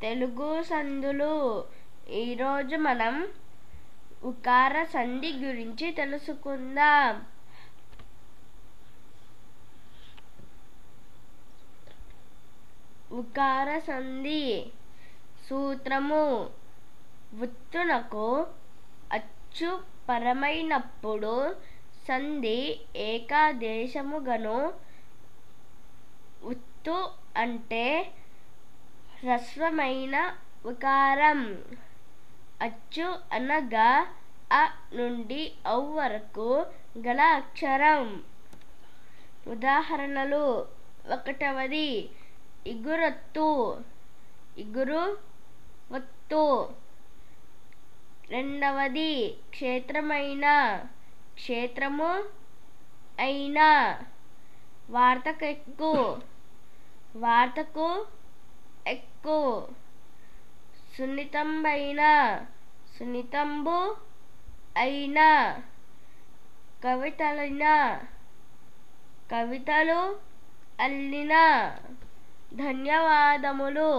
తెలుగు సందులు. ఈరోజు మనం ఉకార సంధి గురించి తెలుసుకుందాం. ఉకార సంధి సూత్రము: ఉత్తునకు అచ్చు పరమైనప్పుడు సంధి ఏకాదేశముగను. ఉత్తు అంటే హ్రస్వమైన ఉకారం. అచ్చు అనగా అ నుండి ఔ వరకు గల అక్షరం. ఉదాహరణలు: ఒకటవది ఇగురొత్తు, ఇగురు ఒత్తు. రెండవది క్షేత్రమైన, క్షేత్రము అయిన. వార్తకెక్కు, వార్తకు ఎక్కు. సున్నితంబైన, సున్నితంబు అయిన. కవితలైన, కవితలు అల్లిన. ధన్యవాదములు.